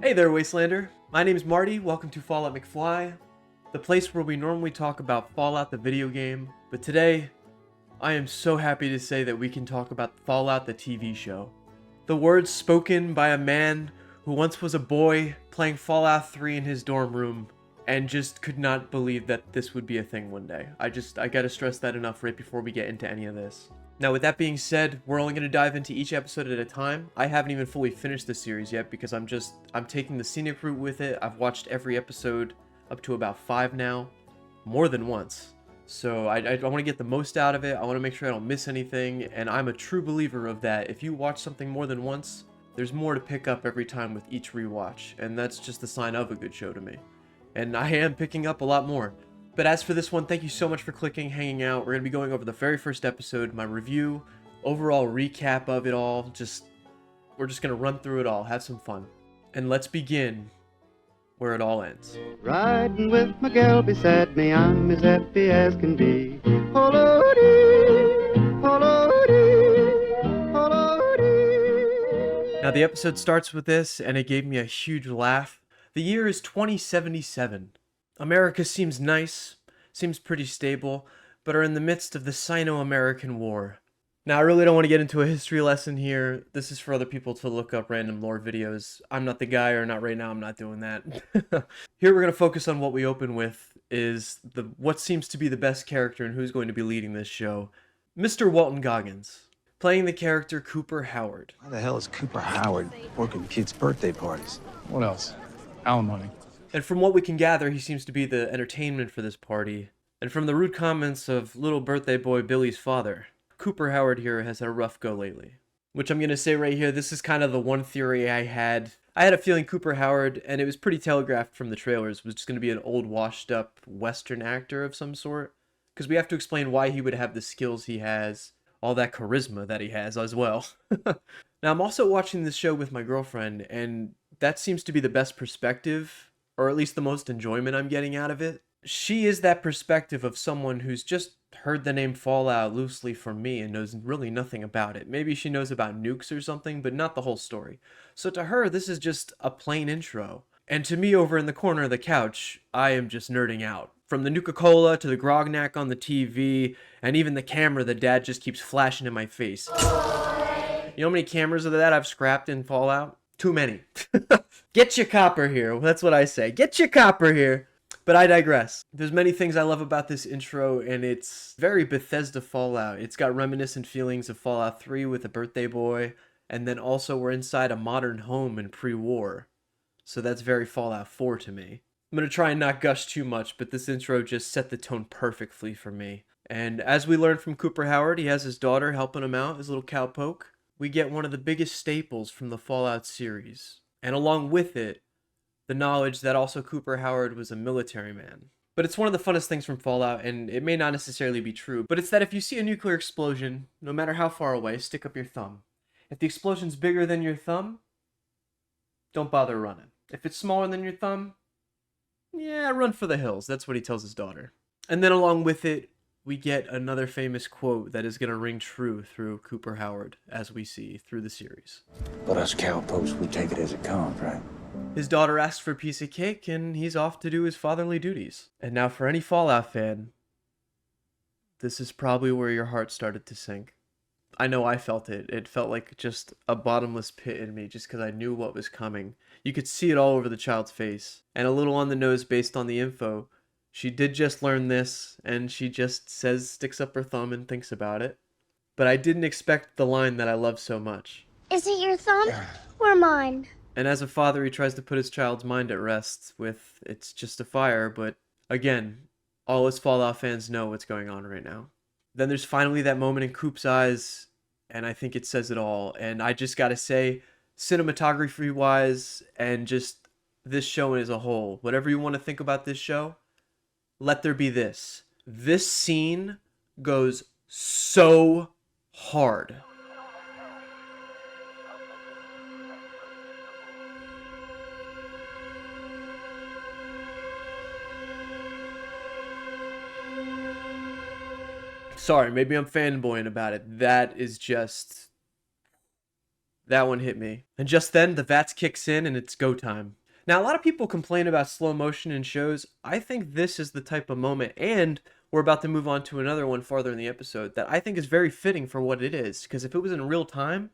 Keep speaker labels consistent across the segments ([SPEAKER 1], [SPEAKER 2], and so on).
[SPEAKER 1] Hey there, Wastelander. My name's Marty. Welcome to Fallout McFly, the place where we normally talk about Fallout the video game, but today, I am so happy to say that we can talk about Fallout the TV show. The words spoken by a man who once was a boy playing Fallout 3 in his dorm room and just could not believe that this would be a thing one day. I gotta stress that enough right before we get into any of this. Now, with that being said, we're only going to dive into each episode at a time. I haven't even fully finished the series yet because I'm taking the scenic route with it. I've watched every episode up to about 5 now, more than once. So I want to get the most out of it. I want to make sure I don't miss anything, and I'm a true believer of that. If you watch something more than once, there's more to pick up every time with each rewatch, and that's just the sign of a good show to me. And I am picking up a lot more. But as for this one, thank you so much for clicking, hanging out. We're going to be going over the very first episode, my review, overall recap of it all. We're just going to run through it all, have some fun. And let's begin where it all ends.
[SPEAKER 2] Riding with my gal beside me, I'm as happy as can be. Ho-lo-dee, ho-lo-dee, ho-lo-dee.
[SPEAKER 1] Now the episode starts with this, and it gave me a huge laugh. The year is 2077. America seems nice, seems pretty stable, but are in the midst of the Sino-American War. Now, I really don't want to get into a history lesson here. This is for other people to look up random lore videos. I'm not the guy, or not right now, I'm not doing that. Here we're going to focus on what we open with, is what seems to be the best character and who's going to be leading this show. Mr. Walton Goggins, playing the character Cooper Howard.
[SPEAKER 3] Why the hell is Cooper Howard working kids' birthday parties?
[SPEAKER 4] What else? Alimony.
[SPEAKER 1] And from what we can gather, he seems to be the entertainment for this party. And from the rude comments of little birthday boy Billy's father, Cooper Howard here has had a rough go lately. Which I'm going to say right here, this is kind of the one theory I had. I had a feeling Cooper Howard, and it was pretty telegraphed from the trailers, was just going to be an old washed up Western actor of some sort. Because we have to explain why he would have the skills he has, all that charisma that he has as well. Now, I'm also watching this show with my girlfriend, and that seems to be the best perspective, or at least the most enjoyment I'm getting out of it. She is that perspective of someone who's just heard the name Fallout loosely from me and knows really nothing about it. Maybe she knows about nukes or something, but not the whole story. So to her, this is just a plain intro. And to me, over in the corner of the couch, I am just nerding out. From the Nuka-Cola to the Grognak on the TV, and even the camera that Dad just keeps flashing in my face. You know how many cameras of that I've scrapped in Fallout? Too many. Get your copper here. That's what I say. Get your copper here. But I digress. There's many things I love about this intro, and it's very Bethesda Fallout. It's got reminiscent feelings of Fallout 3 with a birthday boy, and then also we're inside a modern home in pre-war. So that's very Fallout 4 to me. I'm going to try and not gush too much, but this intro just set the tone perfectly for me. And as we learned from Cooper Howard, he has his daughter helping him out, his little cowpoke. We get one of the biggest staples from the Fallout series. And along with it, the knowledge that also Cooper Howard was a military man. But it's one of the funnest things from Fallout, and it may not necessarily be true, but it's that if you see a nuclear explosion, no matter how far away, stick up your thumb. If the explosion's bigger than your thumb, don't bother running. If it's smaller than your thumb, yeah, run for the hills. That's what he tells his daughter. And then along with it, we get another famous quote that is going to ring true through Cooper Howard, as we see through the series.
[SPEAKER 3] But us cowpokes, we take it as it comes, right?
[SPEAKER 1] His daughter asks for a piece of cake, and he's off to do his fatherly duties. And now for any Fallout fan, this is probably where your heart started to sink. I know I felt it. It felt like just a bottomless pit in me, just because I knew what was coming. You could see it all over the child's face. And a little on the nose based on the info, she did just learn this, and she just sticks up her thumb and thinks about it. But I didn't expect the line that I love so much.
[SPEAKER 5] Is it your thumb or mine?
[SPEAKER 1] And as a father, he tries to put his child's mind at rest with, it's just a fire, but again, all us Fallout fans know what's going on right now. Then there's finally that moment in Coop's eyes, and I think it says it all. And I just gotta say, cinematography-wise, and just this show as a whole, whatever you want to think about this show, let there be this. This scene goes so hard. Sorry, maybe I'm fanboying about it. That one hit me. And just then, the VATS kicks in and it's go time. Now, a lot of people complain about slow motion in shows. I think this is the type of moment, and we're about to move on to another one farther in the episode, that I think is very fitting for what it is. Because if it was in real time,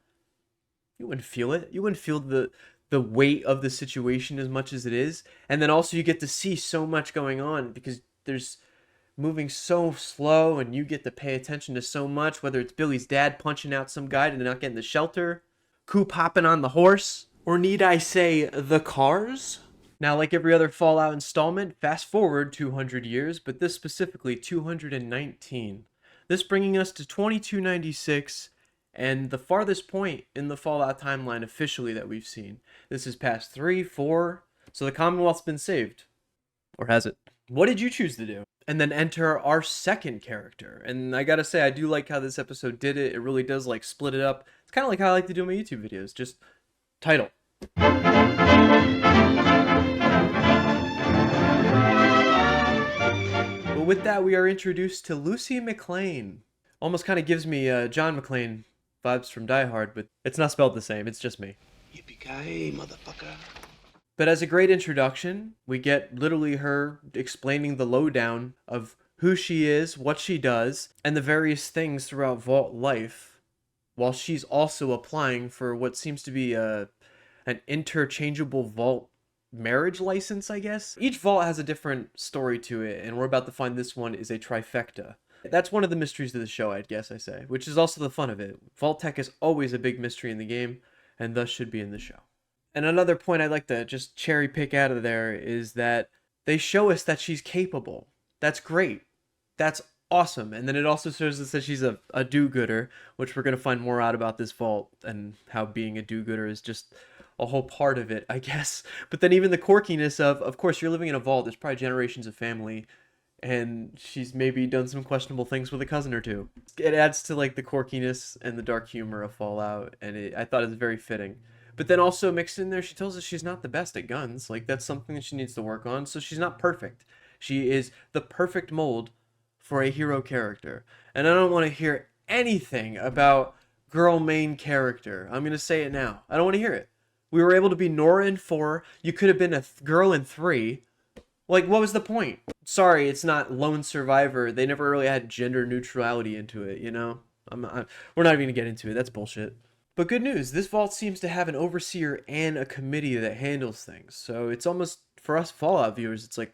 [SPEAKER 1] you wouldn't feel it. You wouldn't feel the weight of the situation as much as it is. And then also you get to see so much going on because there's moving so slow and you get to pay attention to so much, whether it's Billy's dad punching out some guy to not get in the shelter, Coop hopping on the horse, or need I say the cars? Now, like every other Fallout installment, fast forward 200 years, but this specifically 219. This bringing us to 2296 and the farthest point in the Fallout timeline officially that we've seen. This is past 3, 4, so the Commonwealth's been saved. Or has it? What did you choose to do? And then enter our second character. And I gotta say, I do like how this episode did it. It really does like split it up. It's kind of like how I like to do my YouTube videos. Just title. But with that, we are introduced to Lucy McLean. Almost kind of gives me John McClane vibes from Die Hard, but it's not spelled the same. It's just me.
[SPEAKER 3] Yippee-ki-yay, motherfucker.
[SPEAKER 1] But as a great introduction, we get literally her explaining the lowdown of who she is, what she does, and the various things throughout Vault life, while she's also applying for what seems to be an interchangeable Vault marriage license, I guess. Each Vault has a different story to it, and we're about to find this one is a trifecta. That's one of the mysteries of the show, I guess I say, which is also the fun of it. Vault Tech is always a big mystery in the game, and thus should be in the show. And another point I'd like to just cherry pick out of there is that they show us that she's capable. That's great. That's awesome. And then it also shows us that she's a do-gooder, which we're going to find more out about this Vault and how being a do-gooder is just a whole part of it, I guess. But then even the quirkiness of course, you're living in a vault. There's probably generations of family. And she's maybe done some questionable things with a cousin or two. It adds to like the quirkiness and the dark humor of Fallout. And I thought it was very fitting. But then also mixed in there, she tells us she's not the best at guns. Like, that's something that she needs to work on. So she's not perfect. She is the perfect mold for a hero character. And I don't want to hear anything about girl main character. I'm going to say it now. I don't want to hear it. We were able to be Nora in 4. You could have been a girl in 3. Like, what was the point? Sorry, it's not Lone Survivor. They never really had gender neutrality into it, you know? We're not even going to get into it. That's bullshit. But good news, this vault seems to have an overseer and a committee that handles things. So it's almost, for us Fallout viewers, it's like,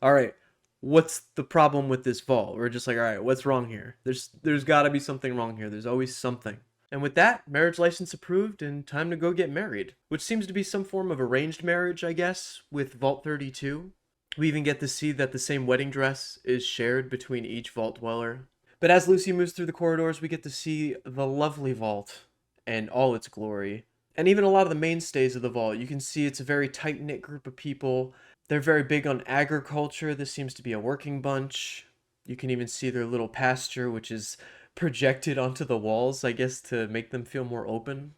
[SPEAKER 1] all right, what's the problem with this vault? We're just like, all right, what's wrong here? There's got to be something wrong here. There's always something. And with that, marriage license approved and time to go get married, which seems to be some form of arranged marriage, I guess, with Vault 32. We even get to see that the same wedding dress is shared between each vault dweller. But as Lucy moves through the corridors, we get to see the lovely vault and all its glory. And even a lot of the mainstays of the vault, you can see it's a very tight-knit group of people. They're very big on agriculture. This seems to be a working bunch. You can even see their little pasture, which is projected onto the walls, I guess, to make them feel more open.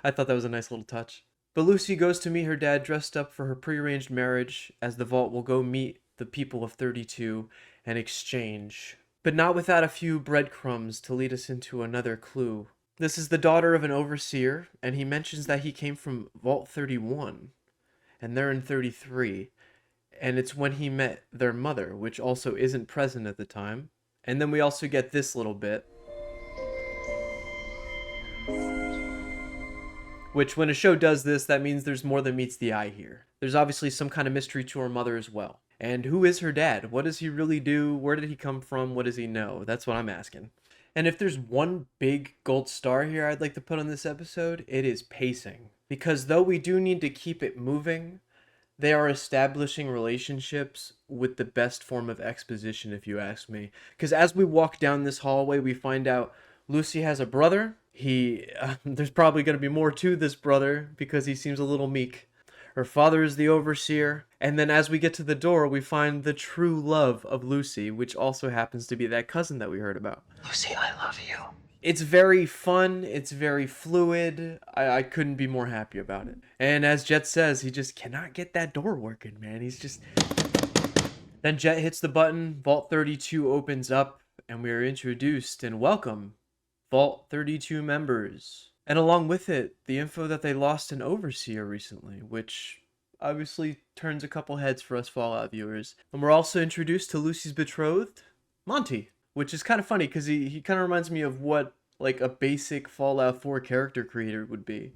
[SPEAKER 1] I thought that was a nice little touch. But Lucy goes to meet her dad dressed up for her prearranged marriage, as the vault will go meet the people of 32 and exchange. But not without a few breadcrumbs to lead us into another clue. This is the daughter of an overseer, and he mentions that he came from Vault 31, and they're in 33, and it's when he met their mother, which also isn't present at the time. And then we also get this little bit, which when a show does this, that means there's more than meets the eye here. There's obviously some kind of mystery to her mother as well. And who is her dad? What does he really do? Where did he come from? What does he know? That's what I'm asking. And if there's one big gold star here I'd like to put on this episode, it is pacing. Because though we do need to keep it moving, they are establishing relationships with the best form of exposition, if you ask me. Because as we walk down this hallway, we find out Lucy has a brother. There's probably going to be more to this brother because he seems a little meek. Her father is the overseer. And then as we get to the door, we find the true love of Lucy, which also happens to be that cousin that we heard about.
[SPEAKER 3] Lucy, I love you.
[SPEAKER 1] It's very fun. It's very fluid. I couldn't be more happy about it. And as Jet says, he just cannot get that door working, man. He's just... Then Jet hits the button. Vault 32 opens up, and we are introduced and welcome Vault 32 members. And along with it, the info that they lost an overseer recently, which obviously turns a couple heads for us Fallout viewers. And we're also introduced to Lucy's betrothed, Monty, which is kind of funny because he kind of reminds me of what like a basic Fallout 4 character creator would be.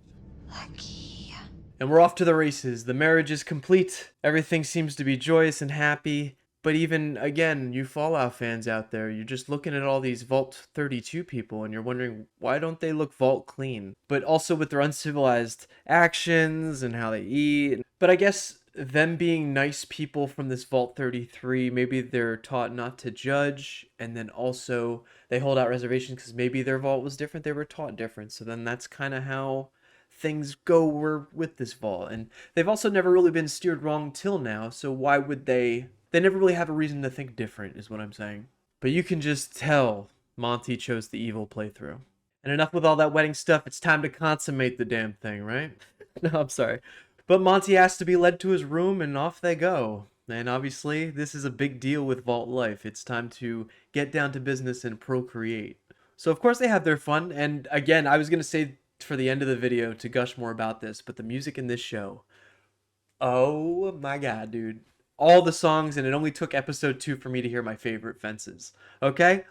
[SPEAKER 6] Lucky.
[SPEAKER 1] And we're off to the races. The marriage is complete. Everything seems to be joyous and happy. But even, again, you Fallout fans out there, you're just looking at all these Vault 32 people and you're wondering, why don't they look Vault clean? But also with their uncivilized actions and how they eat. But I guess them being nice people from this Vault 33, maybe they're taught not to judge. And then also they hold out reservations because maybe their Vault was different. They were taught different. So then that's kind of how things go with this Vault. And they've also never really been steered wrong till now. So why would they never really have a reason to think different, is what I'm saying. But you can just tell Monty chose the evil playthrough. And enough with all that wedding stuff, it's time to consummate the damn thing, right? No, I'm sorry. But Monty asks to be led to his room, and off they go. And obviously, this is a big deal with Vault life. It's time to get down to business and procreate. So of course they have their fun, and again, I was going to say for the end of the video to gush more about this, but the music in this show, oh my god, dude. All the songs, and it only took episode 2 for me to hear my favorite fences. Okay?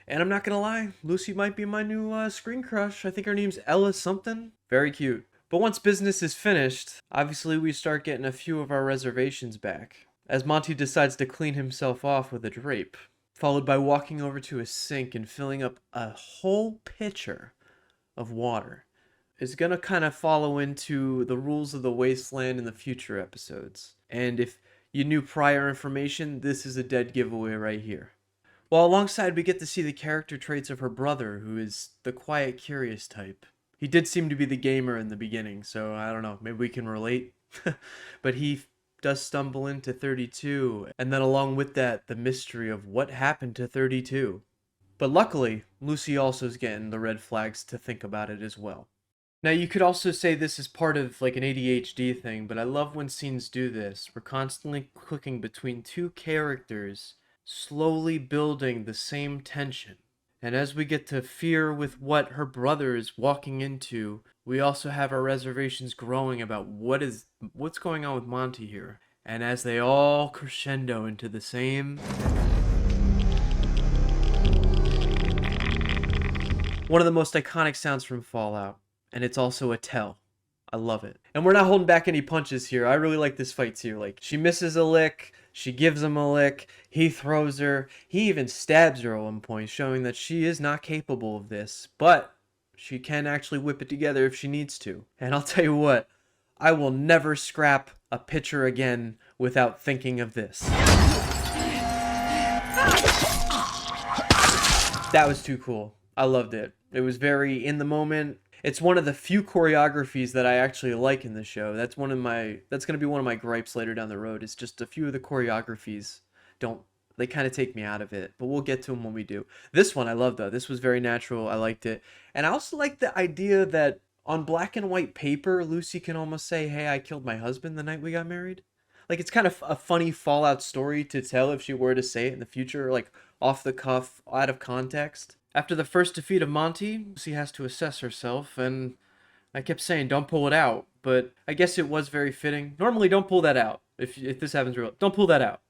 [SPEAKER 1] And I'm not gonna lie, Lucy might be my new screen crush. I think her name's Ella something. Very cute. But once business is finished, obviously we start getting a few of our reservations back, as Monty decides to clean himself off with a drape, followed by walking over to a sink and filling up a whole pitcher of water. Is gonna kind of follow into the rules of the Wasteland in the future episodes. And if you knew prior information, this is a dead giveaway right here. While alongside we get to see the character traits of her brother, who is the quiet, curious type. He did seem to be the gamer in the beginning, so I don't know, maybe we can relate. But he does stumble into 32, and then along with that, the mystery of what happened to 32. But luckily, Lucy also is getting the red flags to think about it as well. Now, you could also say this is part of like an ADHD thing, but I love when scenes do this. We're constantly clicking between two characters, slowly building the same tension. And as we get to fear with what her brother is walking into, we also have our reservations growing about what's going on with Monty here. And as they all crescendo into the same... one of the most iconic sounds from Fallout. And it's also a tell. I love it. And we're not holding back any punches here. I really like this fight too. Like, she misses a lick, she gives him a lick, he throws her, he even stabs her at one point, showing that she is not capable of this. But she can actually whip it together if she needs to. And I'll tell you what, I will never scrap a pitcher again without thinking of this. That was too cool. I loved it. It was very in the moment. It's one of the few choreographies that I actually like in the show. That's going to be one of my gripes later down the road. It's just a few of the choreographies they kind of take me out of it, but we'll get to them when we do. This one I love though. This was very natural. I liked it. And I also like the idea that on black and white paper, Lucy can almost say, "Hey, I killed my husband the night we got married." Like, it's kind of a funny Fallout story to tell if she were to say it in the future, like off the cuff, out of context. After the first defeat of Monty, Lucy has to assess herself, and I kept saying, don't pull it out, but I guess it was very fitting. Normally, don't pull that out. If this happens real, don't pull that out.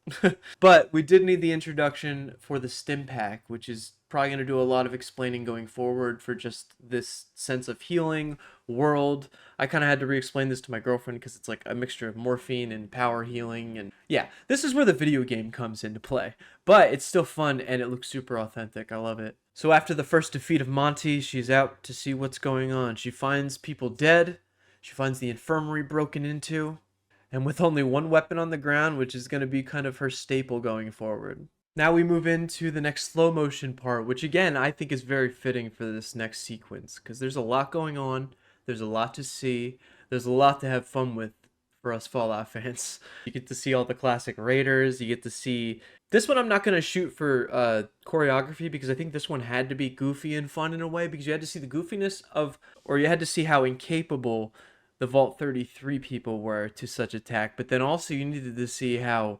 [SPEAKER 1] But we did need the introduction for the stim pack, which is probably going to do a lot of explaining going forward for just this sense of healing world. I kind of had to re-explain this to my girlfriend because it's like a mixture of morphine and power healing, and yeah, this is where the video game comes into play. But it's still fun and it looks super authentic. I love it. So after the first defeat of Monty, she's out to see what's going on. She finds people dead. She finds the infirmary broken into. And with only one weapon on the ground, which is going to be kind of her staple going forward. Now we move into the next slow motion part, which again, I think is very fitting for this next sequence. Because there's a lot going on. There's a lot to see. There's a lot to have fun with for us Fallout fans. You get to see all the classic raiders. You get to see... This one I'm not going to shoot for choreography because I think this one had to be goofy and fun in a way. Because you had to see the goofiness of... Or you had to see how incapable the Vault 33 people were to such attack. But then also you needed to see how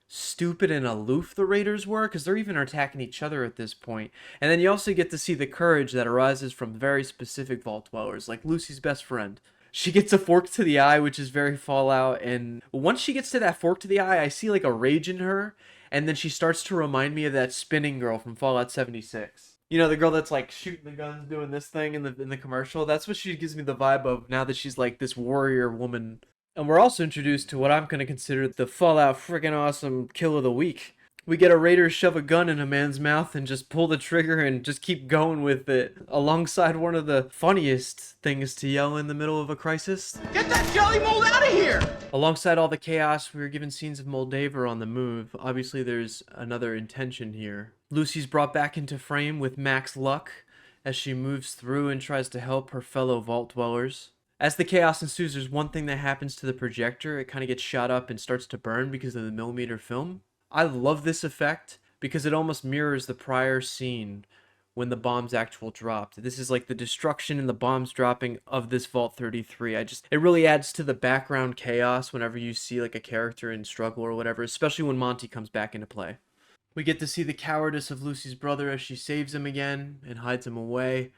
[SPEAKER 1] stupid and aloof the raiders were, because they're even attacking each other at this point. And then you also get to see the courage that arises from very specific Vault dwellers, like Lucy's best friend. She gets a fork to the eye, which is very Fallout, and once she gets to that fork to the eye, I see like a rage in her, and then she starts to remind me of that spinning girl from Fallout 76. You know, the girl that's like shooting the guns, doing this thing in the commercial. That's what she gives me the vibe of now that she's like this warrior woman. And we're also introduced to what I'm going to consider the Fallout freaking awesome kill of the week. We get a raider shove a gun in a man's mouth and just pull the trigger and just keep going with it, alongside one of the funniest things to yell in the middle of a crisis.
[SPEAKER 6] Get that jelly mold out of here!
[SPEAKER 1] Alongside all the chaos, we were given scenes of Moldaver on the move. Obviously, there's another intention here. Lucy's brought back into frame with Max luck as she moves through and tries to help her fellow vault dwellers. As the chaos ensues, there's one thing that happens to the projector. It kind of gets shot up and starts to burn because of the millimeter film. I love this effect because it almost mirrors the prior scene when the bombs actually dropped. This is like the destruction and the bombs dropping of this Vault 33. It really adds to the background chaos whenever you see like a character in struggle or whatever, especially when Monty comes back into play. We get to see the cowardice of Lucy's brother as she saves him again and hides him away.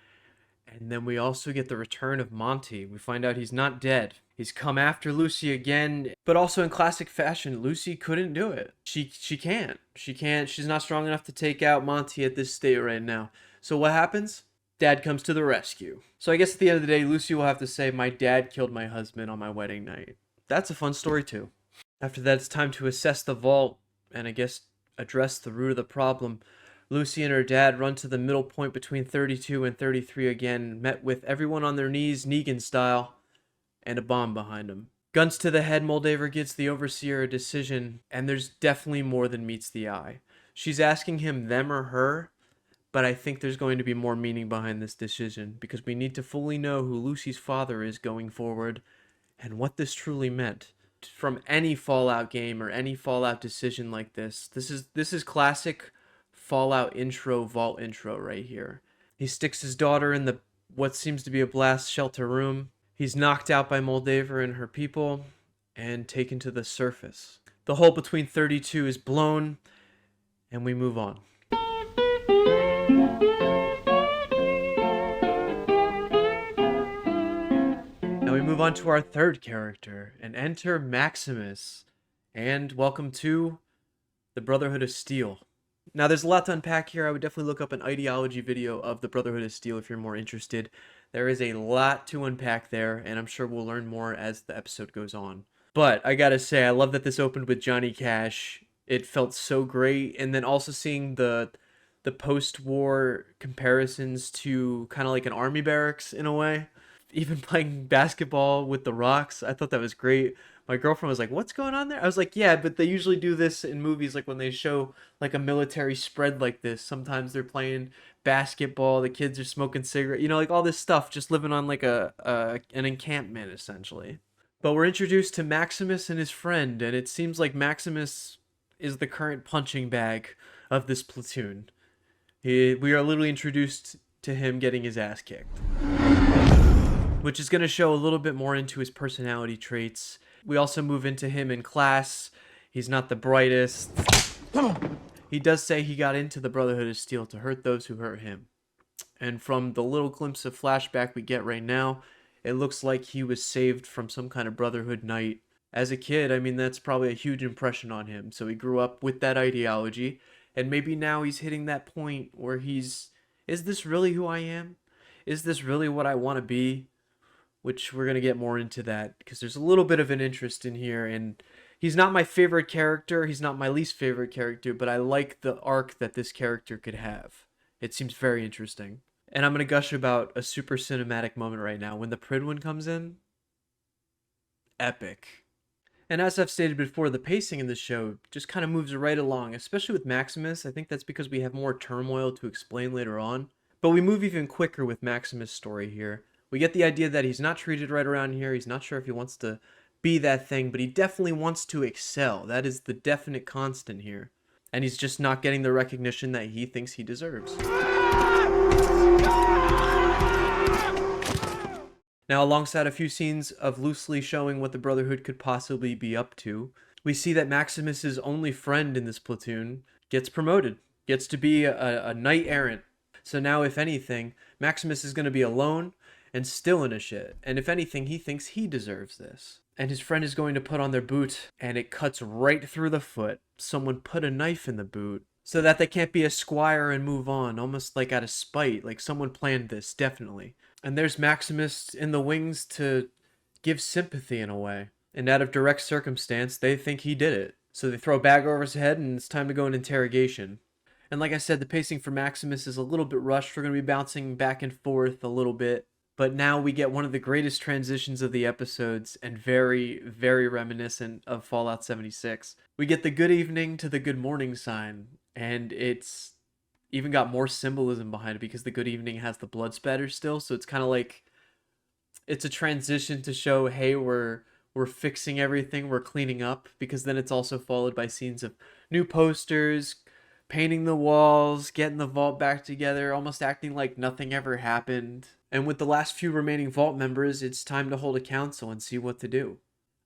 [SPEAKER 1] And then we also get the return of Monty. We find out he's not dead. He's come after Lucy again, but also in classic fashion, Lucy couldn't do it. She can't. She's not strong enough to take out Monty at this state right now. So what happens? Dad comes to the rescue. So I guess at the end of the day, Lucy will have to say, my dad killed my husband on my wedding night. That's a fun story too. After that, it's time to assess the vault and I guess address the root of the problem. Lucy and her dad run to the middle point between 32 and 33 again, met with everyone on their knees, Negan style, and a bomb behind them. Guns to the head, Moldaver gives the overseer a decision, and there's definitely more than meets the eye. She's asking him them or her, but I think there's going to be more meaning behind this decision, because we need to fully know who Lucy's father is going forward, and what this truly meant. From any Fallout game or any Fallout decision like this is classic Fallout intro, vault intro right here. He sticks his daughter in the what seems to be a blast shelter room. He's knocked out by Moldaver and her people and taken to the surface. The hole between 32 is blown and we move on. Now we move on to our third character and enter Maximus. And welcome to the Brotherhood of Steel. Now, there's a lot to unpack here. I would definitely look up an ideology video of the Brotherhood of Steel if you're more interested. There is a lot to unpack there, and I'm sure we'll learn more as the episode goes on. But I gotta say, I love that this opened with Johnny Cash. It felt so great, and then also seeing the post-war comparisons to kind of like an army barracks in a way. Even playing basketball with the rocks, I thought that was great. My girlfriend was like, what's going on there? I was like, yeah, but they usually do this in movies, like when they show like a military spread like this. Sometimes they're playing basketball, the kids are smoking cigarettes, you know, like all this stuff, just living on like an encampment essentially. But we're introduced to Maximus and his friend, and it seems like Maximus is the current punching bag of this platoon. We are literally introduced to him getting his ass kicked, which is going to show a little bit more into his personality traits. We also move into him in class. He's not the brightest. He does say he got into the Brotherhood of Steel to hurt those who hurt him. And from the little glimpse of flashback we get right now, it looks like he was saved from some kind of Brotherhood night. As a kid, I mean, that's probably a huge impression on him. So he grew up with that ideology. And maybe now he's hitting that point where is this really who I am? Is this really what I want to be? Which we're going to get more into that because there's a little bit of an interest in here. And he's not my favorite character. He's not my least favorite character, but I like the arc that this character could have. It seems very interesting. And I'm going to gush about a super cinematic moment right now. When the Pridwin comes in, epic. And as I've stated before, the pacing in the show just kind of moves right along, especially with Maximus. I think that's because we have more turmoil to explain later on. But we move even quicker with Maximus' story here. We get the idea that he's not treated right around here. He's not sure if he wants to be that thing, but he definitely wants to excel. That is the definite constant here. And he's just not getting the recognition that he thinks he deserves. Now, alongside a few scenes of loosely showing what the Brotherhood could possibly be up to, we see that Maximus's only friend in this platoon gets promoted, gets to be a knight errant. So now, if anything, Maximus is going to be alone, and still in a shit. And if anything, he thinks he deserves this. And his friend is going to put on their boot, and it cuts right through the foot. Someone put a knife in the boot so that they can't be a squire and move on, almost like out of spite. Like someone planned this, definitely. And there's Maximus in the wings to give sympathy in a way. And out of direct circumstance, they think he did it. So they throw a bag over his head, and it's time to go in interrogation. And like I said, the pacing for Maximus is a little bit rushed. We're going to be bouncing back and forth a little bit. But now we get one of the greatest transitions of the episodes, and very, very reminiscent of Fallout 76. We get the good evening to the good morning sign, and it's even got more symbolism behind it because the good evening has the blood spatter still. So it's kind of like it's a transition to show, hey, we're fixing everything, we're cleaning up, because then it's also followed by scenes of new posters, painting the walls, getting the vault back together, almost acting like nothing ever happened. And with the last few remaining vault members, it's time to hold a council and see what to do.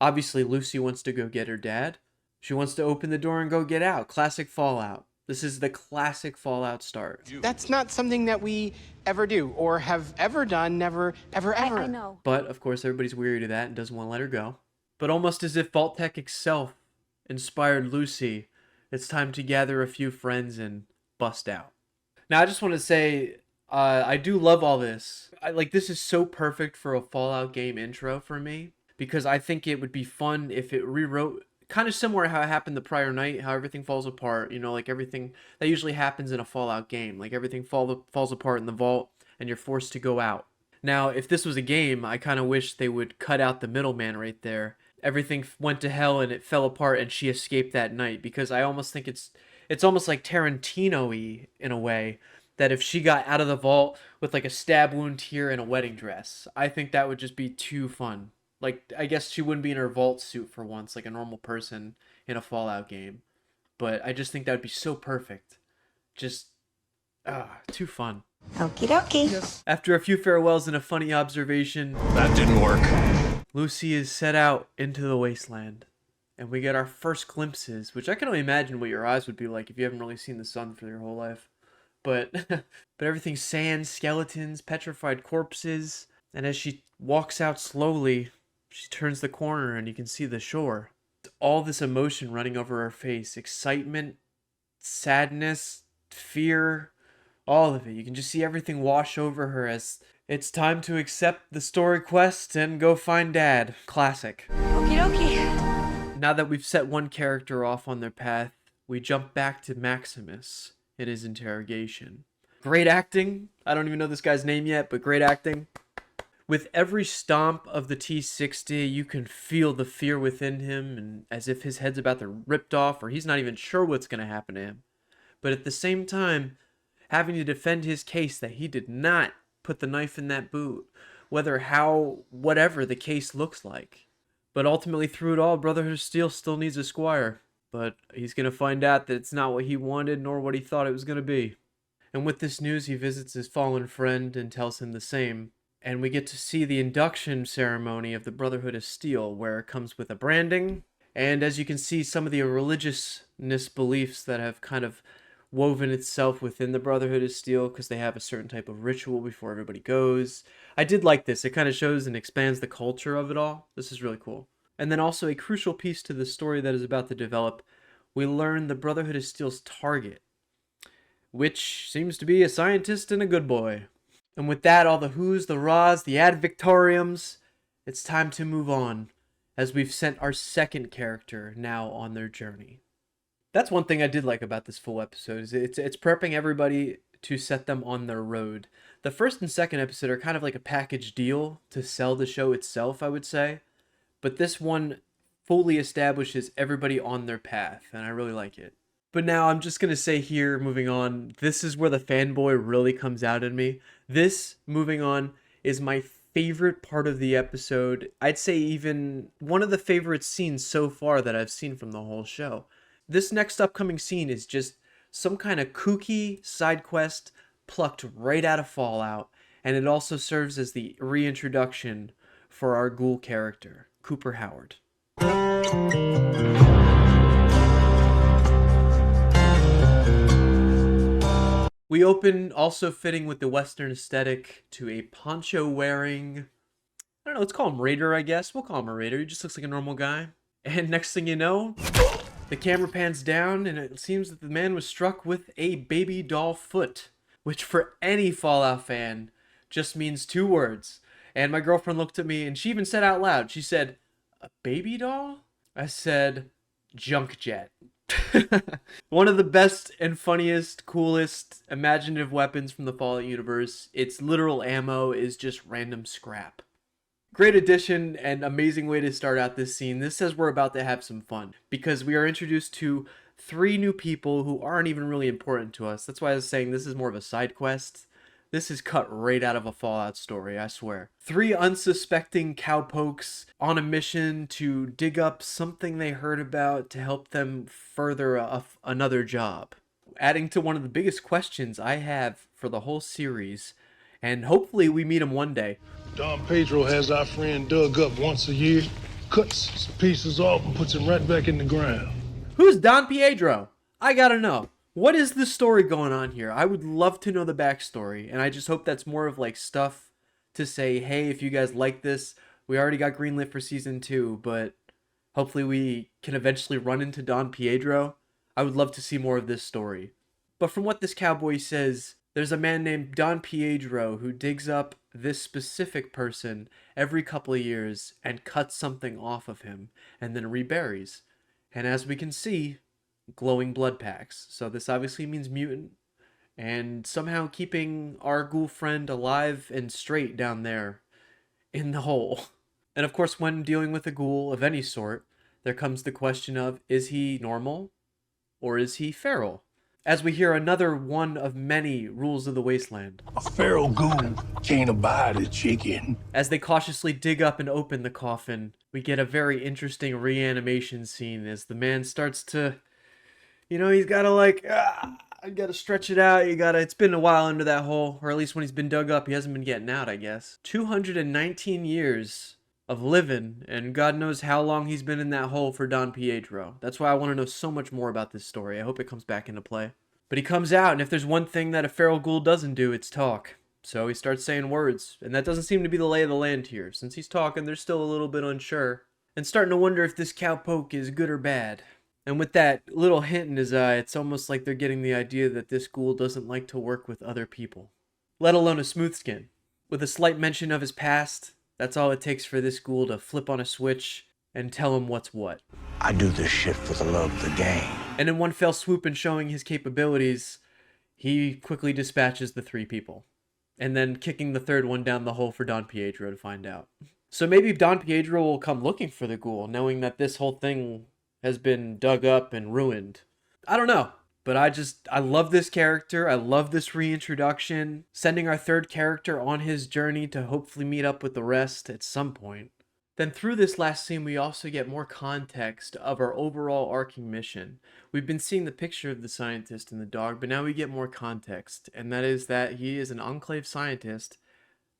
[SPEAKER 1] Obviously, Lucy wants to go get her dad. She wants to open the door and go get out. Classic Fallout. This is the classic Fallout start.
[SPEAKER 7] That's not something that we ever do or have ever done, never, ever, ever.
[SPEAKER 5] I know.
[SPEAKER 1] But, of course, everybody's weary to that and doesn't want to let her go. But almost as if Vault Tech itself inspired Lucy, it's time to gather a few friends and bust out. Now, I just want to say, I do love all this. This is so perfect for a Fallout game intro for me, because I think it would be fun if it rewrote, kind of similar to how it happened the prior night, how everything falls apart, like everything that usually happens in a Fallout game. Like everything falls apart in the vault and you're forced to go out. Now, if this was a game, I kind of wish they would cut out the middleman right there. Everything went to hell and it fell apart and she escaped that night, because I almost think it's almost like Tarantino-y in a way, that if she got out of the vault with like a stab wound here and a wedding dress, I think that would just be too fun. Like, I guess she wouldn't be in her vault suit for once, like a normal person in a Fallout game. But I just think that would be so perfect. Just, too fun.
[SPEAKER 8] Okie dokie.
[SPEAKER 1] After a few farewells and a funny observation,
[SPEAKER 4] That didn't work.
[SPEAKER 1] Lucy is set out into the Wasteland. And we get our first glimpses, which I can only imagine what your eyes would be like if you haven't really seen the sun for your whole life. But everything's sand, skeletons, petrified corpses. And as she walks out slowly, she turns the corner and you can see the shore. All this emotion running over her face. Excitement, sadness, fear, all of it. You can just see everything wash over her as it's time to accept the story quest and go find Dad. Classic.
[SPEAKER 8] Okie dokie.
[SPEAKER 1] Now that we've set one character off on their path, we jump back to Maximus in his interrogation. Great acting. I don't even know this guy's name yet, but great acting. With every stomp of the T-60, you can feel the fear within him, and as if his head's about to ripped off, or he's not even sure what's going to happen to him. But at the same time, having to defend his case that he did not put the knife in that boot, whatever the case looks like. But ultimately, through it all, Brotherhood of Steel still needs a squire. But he's going to find out that it's not what he wanted, nor what he thought it was going to be. And with this news, he visits his fallen friend and tells him the same. And we get to see the induction ceremony of the Brotherhood of Steel, where it comes with a branding. And as you can see, some of the religiousness beliefs that have kind of woven itself within the Brotherhood of Steel, because they have a certain type of ritual before everybody goes. I did like this. It kind of shows and expands the culture of it all. This is really cool. And then also a crucial piece to the story that is about to develop, we learn the Brotherhood of Steel's target, which seems to be a scientist and a good boy. And with that, all the who's, the rahs, the ad victoriums, it's time to move on, as we've sent our second character now on their journey. That's one thing I did like about this full episode, is it's prepping everybody to set them on their road. The first and second episode are kind of like a package deal to sell the show itself, I would say. But this one fully establishes everybody on their path, and I really like it. But now I'm just going to say here, moving on, this is where the fanboy really comes out in me. This, moving on, is my favorite part of the episode. I'd say even one of the favorite scenes so far that I've seen from the whole show. This next upcoming scene is just some kind of kooky side quest plucked right out of Fallout, and it also serves as the reintroduction for our GHOUL character, Cooper Howard. We open also fitting with the Western aesthetic to a poncho wearing, I don't know, let's call him Raider, I guess. We'll call him a Raider. He just looks like a normal guy. And next thing you know, the camera pans down and it seems that the man was struck with a baby doll foot, which for any Fallout fan just means 2 words. And my girlfriend looked at me and she even said out loud, she said, "A baby doll?" I said, "Junk jet." One of the best and funniest, coolest, imaginative weapons from the Fallout universe. Its literal ammo is just random scrap. Great addition and amazing way to start out this scene. This says we're about to have some fun because we are introduced to 3 new people who aren't even really important to us. That's why I was saying this is more of a side quest. This is cut right out of a Fallout story, I swear. 3 unsuspecting cowpokes on a mission to dig up something they heard about to help them further another job. Adding to one of the biggest questions I have for the whole series, and hopefully we meet him one day.
[SPEAKER 9] Don Pedro has our friend dug up once a year, cuts some pieces off and puts them right back in the ground.
[SPEAKER 1] Who's Don Pedro? I gotta know. What is the story going on here? I would love to know the backstory, and I just hope that's more of like stuff to say, hey, if you guys like this, we already got greenlit for season 2, but hopefully we can eventually run into Don Pedro. I would love to see more of this story. But from what this cowboy says, there's a man named Don Pedro who digs up this specific person every couple of years and cuts something off of him and then reburies. And as we can see, glowing blood packs. So this obviously means mutant and somehow keeping our ghoul friend alive and straight down there in the hole. And of course, when dealing with a ghoul of any sort, there comes the question of, is he normal or is he feral? As we hear another one of many rules of the Wasteland.
[SPEAKER 9] A feral ghoul can't abide a chicken.
[SPEAKER 1] As they cautiously dig up and open the coffin, we get a very interesting reanimation scene as the man starts to, you know, he's gotta like, you gotta stretch it out, it's been a while under that hole, or at least when he's been dug up, he hasn't been getting out, I guess. 219 years of living, and God knows how long he's been in that hole for Don Pedro. That's why I want to know so much more about this story. I hope it comes back into play. But he comes out, and if there's one thing that a feral ghoul doesn't do, it's talk. So he starts saying words, and that doesn't seem to be the lay of the land here. Since he's talking, they're still a little bit unsure, and starting to wonder if this cowpoke is good or bad. And with that little hint in his eye, it's almost like they're getting the idea that this ghoul doesn't like to work with other people, let alone a smooth skin. With a slight mention of his past, that's all it takes for this ghoul to flip on a switch and tell him what's what.
[SPEAKER 9] I do this shit for the love of the game.
[SPEAKER 1] And in one fell swoop and showing his capabilities, he quickly dispatches the 3 people. And then kicking the 3rd one down the hole for Don Pedro to find out. So maybe Don Pedro will come looking for the ghoul, knowing that this whole thing has been dug up and ruined. I don't know. But I love this character. I love this reintroduction. Sending our 3rd character on his journey to hopefully meet up with the rest at some point. Then through this last scene, we also get more context of our overall arcing mission. We've been seeing the picture of the scientist and the dog, but now we get more context. And that is that he is an enclave scientist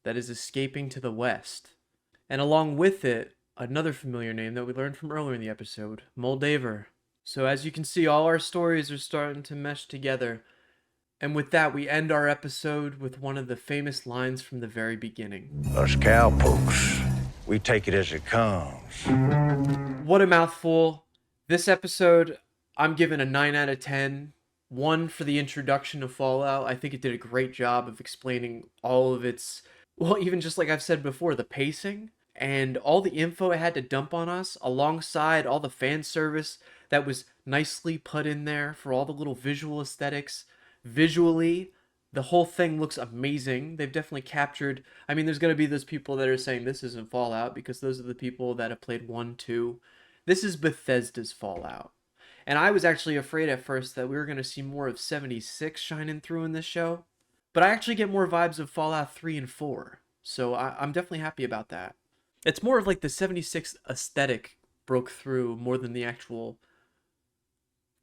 [SPEAKER 1] that is escaping to the west. And along with it, another familiar name that we learned from earlier in the episode, Moldaver. So as you can see, all our stories are starting to mesh together. And with that, we end our episode with one of the famous lines from the very beginning.
[SPEAKER 9] Us cowpokes, we take it as it comes.
[SPEAKER 1] What a mouthful. This episode, I'm giving a 9 out of 10. 1 for the introduction of Fallout. I think it did a great job of explaining all of its, well, even just like I've said before, the pacing and all the info it had to dump on us alongside all the fan service that was nicely put in there for all the little visual aesthetics. Visually, the whole thing looks amazing. They've definitely captured, I mean, there's going to be those people that are saying this isn't Fallout because those are the people that have played 1, 2. This is Bethesda's Fallout. And I was actually afraid at first that we were going to see more of 76 shining through in this show. But I actually get more vibes of Fallout 3 and 4. So I'm definitely happy about that. It's more of like the 76 aesthetic broke through more than the actual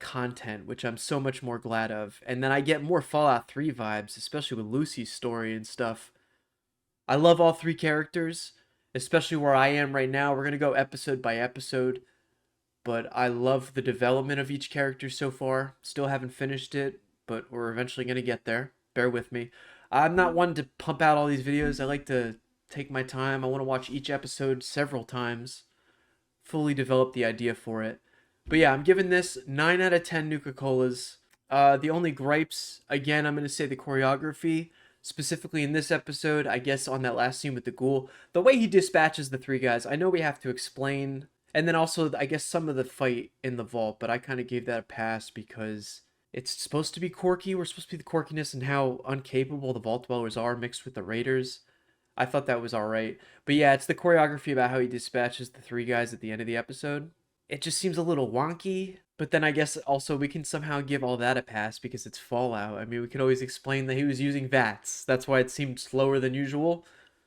[SPEAKER 1] content, which I'm so much more glad of. And then I get more Fallout 3 vibes, especially with Lucy's story and stuff. I love all 3 characters, especially where I am right now. We're going to go episode by episode, but I love the development of each character so far. Still haven't finished it, but we're eventually going to get there. bear with me. I'm not one to pump out all these videos. I like to take my time. I want to watch each episode several times, fully develop the idea for it. But yeah, I'm giving this 9 out of 10 Nuka-Colas. The only gripes, again, I'm going to say the choreography, specifically in this episode, I guess on that last scene with the ghoul. The way he dispatches the three guys, I know we have to explain. And then also, I guess, some of the fight in the vault, but I kind of gave that a pass because it's supposed to be quirky. We're supposed to be the quirkiness and how incapable the vault dwellers are mixed with the raiders. I thought that was alright. But yeah, it's the choreography about how he dispatches the three guys at the end of the episode. It just seems a little wonky. But then I guess also we can somehow give all that a pass because it's Fallout. I mean, we could always explain that he was using VATS. That's why it seemed slower than usual.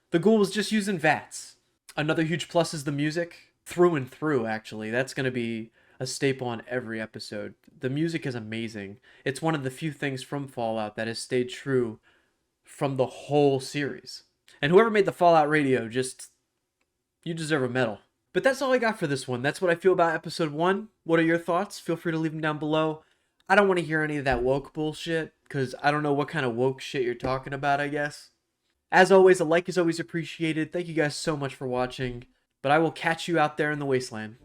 [SPEAKER 1] The ghoul was just using VATS. Another huge plus is the music. Through and through, actually. That's going to be a staple on every episode. The music is amazing. It's one of the few things from Fallout that has stayed true from the whole series. And whoever made the Fallout radio, you deserve a medal. But that's all I got for this one. That's what I feel about episode 1. What are your thoughts? Feel free to leave them down below. I don't want to hear any of that woke bullshit, because I don't know what kind of woke shit you're talking about, I guess. As always, a like is always appreciated. Thank you guys so much for watching. But I will catch you out there in the wasteland.